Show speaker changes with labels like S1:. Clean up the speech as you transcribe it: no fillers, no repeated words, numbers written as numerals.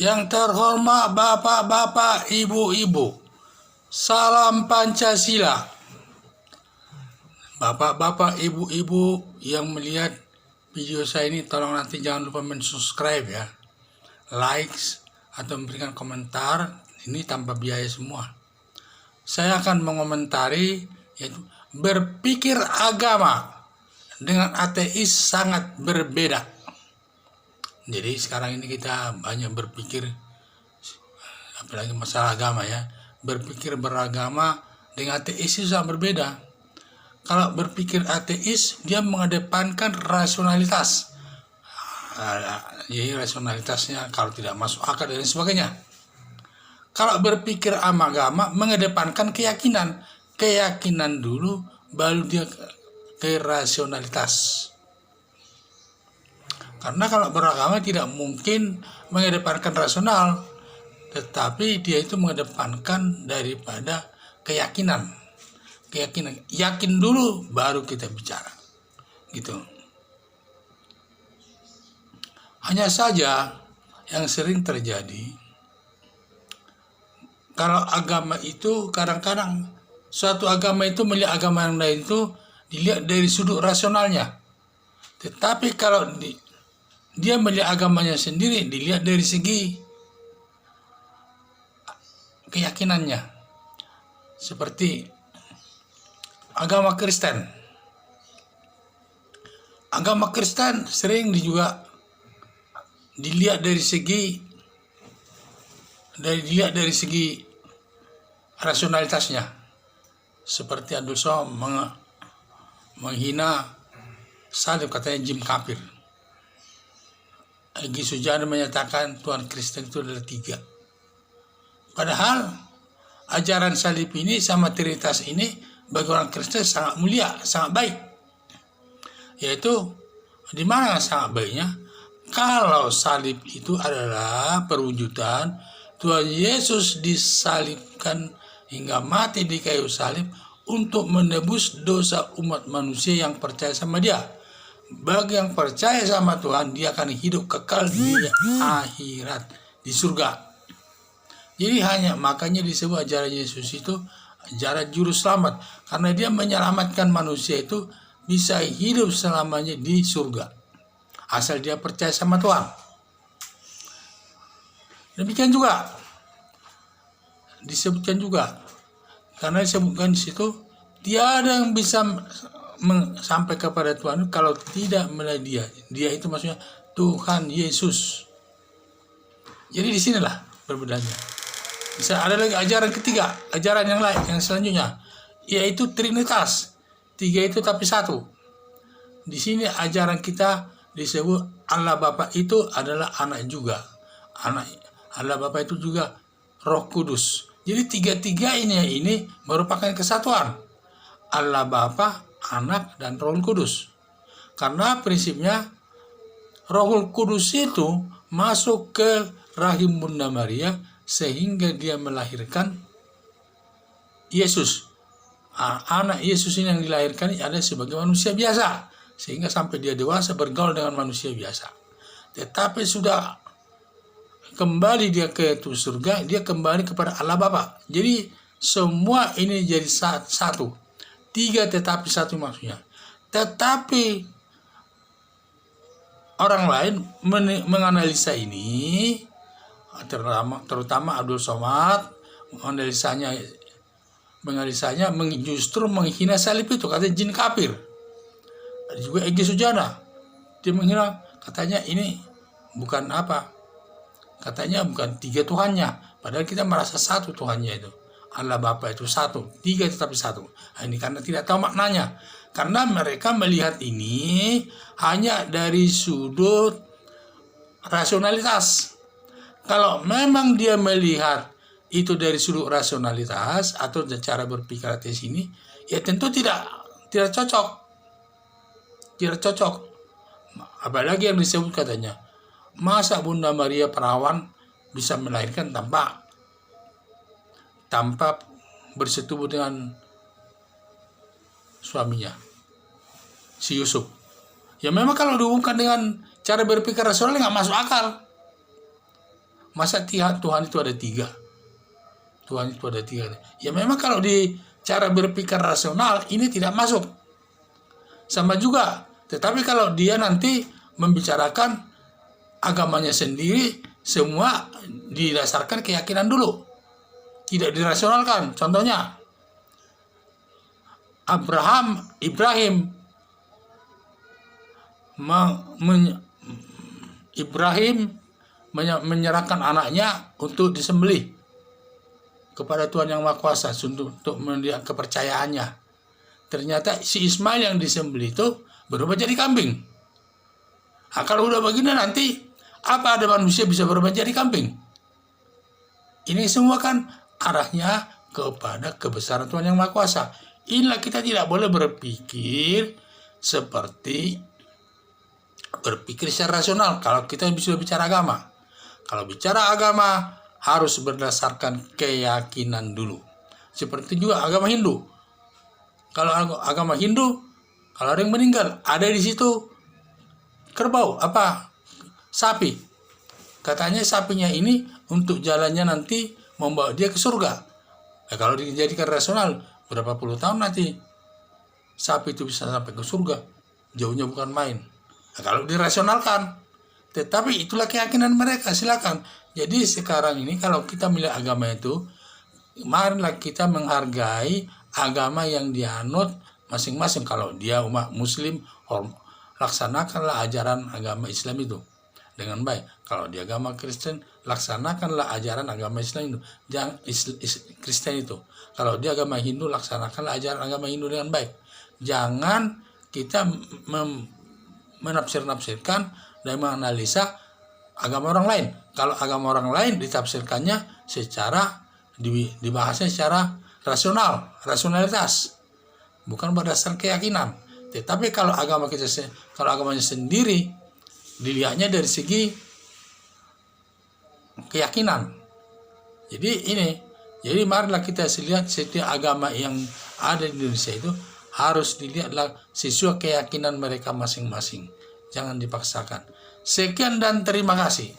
S1: Yang terhormat bapak-bapak, ibu-ibu, salam Pancasila. Bapak-bapak, ibu-ibu yang melihat video saya ini, tolong nanti jangan lupa subscribe ya, likes, atau memberikan komentar. Ini tanpa biaya semua. Saya akan mengomentari, yaitu berpikir agama dengan ateis sangat berbeda. Jadi sekarang ini kita banyak berpikir, apalagi masalah agama ya, berpikir beragama dengan ateis itu sangat berbeda. Kalau berpikir ateis, dia mengedepankan rasionalitas. Jadi rasionalitasnya kalau tidak masuk akal dan sebagainya. Kalau berpikir agama, mengedepankan keyakinan. Keyakinan dulu, baru dia ke rasionalitas. Karena kalau beragama tidak mungkin mengedepankan rasional, tetapi dia itu mengedepankan daripada keyakinan. Yakin dulu baru kita bicara. Gitu. Hanya saja yang sering terjadi, kalau agama itu kadang-kadang suatu agama itu melihat agama yang lain itu dilihat dari sudut rasionalnya. Tetapi kalau dia melihat agamanya sendiri dilihat dari segi keyakinannya. Seperti agama Kristen. Agama Kristen sering juga dilihat dari segi rasionalitasnya. Seperti Abdul Somad menghina salib, katanya jin kafir. Egy Sujana menyatakan Tuhan Kristen itu adalah 3. Padahal ajaran salib ini sama Trinitas ini bagi orang Kristen sangat mulia, sangat baik. Yaitu di mana sangat baiknya? Kalau salib itu adalah perwujudan Tuhan Yesus disalibkan hingga mati di kayu salib untuk menebus dosa umat manusia yang percaya sama Dia. Bagi yang percaya sama Tuhan, dia akan hidup kekal di akhirat, di surga. Jadi makanya disebut ajaran Yesus itu ajaran juru selamat, karena dia menyelamatkan manusia itu bisa hidup selamanya di surga, asal dia percaya sama Tuhan. Demikian juga disebutkan juga, karena disebutkan di situ tiada yang bisa sampai kepada Tuhan kalau tidak melalui Dia itu maksudnya Tuhan Yesus. Jadi disinilah perbedaannya. Bisa ada lagi ajaran ketiga, ajaran yang lain, yang selanjutnya, yaitu Trinitas. 3 itu tapi 1. Di sini ajaran kita disebut Allah Bapa itu adalah anak juga. Allah Bapa itu juga Roh Kudus. Jadi 3 ini merupakan kesatuan. Allah Bapa, Anak, dan Roh Kudus. Karena prinsipnya Roh Kudus itu masuk ke rahim Bunda Maria sehingga dia melahirkan Yesus. Anak Yesus ini yang dilahirkan ada sebagai manusia biasa, sehingga sampai dia dewasa bergaul dengan manusia biasa. Tetapi sudah kembali dia ke surga, dia kembali kepada Allah Bapa. Jadi semua ini jadi satu. 3 tetapi 1 maksudnya. Tetapi orang lain menganalisa ini, terutama Abdul Somad, menganalisanya justru menghina salib itu, katanya jin kafir. Ada juga Egy Sujana, dia menghina, katanya ini bukan apa, katanya bukan 3 Tuhannya, padahal kita merasa 1 Tuhannya itu. Allah Bapa itu 1, 3 tetapi 1. Nah, ini karena tidak tahu maknanya. Karena mereka melihat ini hanya dari sudut rasionalitas. Kalau memang dia melihat itu dari sudut rasionalitas atau cara berpikir ateis ini, ya tentu tidak cocok. Tidak cocok. Apalagi yang disebut katanya, masa Bunda Maria perawan bisa melahirkan tanpa bersetubuh dengan suaminya, si Yusuf. Ya memang kalau dihubungkan dengan cara berpikir rasional nggak masuk akal. Masa Tuhan itu ada tiga? Tuhan itu ada tiga. Ya memang kalau di cara berpikir rasional ini tidak masuk. Sama juga. Tetapi kalau dia nanti membicarakan agamanya sendiri, semua didasarkan keyakinan dulu. Tidak dirasionalkan. Contohnya, Ibrahim menyerahkan anaknya untuk disembelih kepada Tuhan Yang Maha Kuasa untuk melihat kepercayaannya. Ternyata si Ismail yang disembelih itu berubah jadi kambing. Nah, kalau udah begini nanti apa ada manusia bisa berubah jadi kambing? Ini semua kan arahnya kepada kebesaran Tuhan Yang Maha Kuasa. Inilah kita tidak boleh berpikir secara rasional kalau kita bisa bicara agama. Kalau bicara agama harus berdasarkan keyakinan dulu. Seperti juga agama Hindu. Kalau agama Hindu, kalau ada yang meninggal, ada di situ kerbau, sapi. Katanya sapinya ini untuk jalannya nanti membawa dia ke surga. Nah, kalau dijadikan rasional, berapa puluh tahun nanti sapi itu bisa sampai ke surga. Jauhnya bukan main. Nah, kalau dirasionalkan, tetapi itulah keyakinan mereka, silakan. Jadi sekarang ini kalau kita melihat agama itu, marilah kita menghargai agama yang dianut masing-masing. Kalau dia umat muslim, laksanakanlah ajaran agama Islam itu dengan baik. Kalau di agama Kristen, laksanakanlah ajaran agama Islam itu. Jangan Kristen itu. Kalau di agama Hindu, laksanakanlah ajaran agama Hindu dengan baik. Jangan kita menafsir-nafsirkan dan menganalisa agama orang lain. Kalau agama orang lain ditafsirkannya secara dibahasnya secara rasionalitas, bukan berdasarkan keyakinan. Tetapi kalau agamanya sendiri dilihatnya dari segi keyakinan. Jadi marilah kita lihat setiap agama yang ada di Indonesia itu harus dilihatlah sesuai keyakinan mereka masing-masing. Jangan dipaksakan. Sekian dan terima kasih.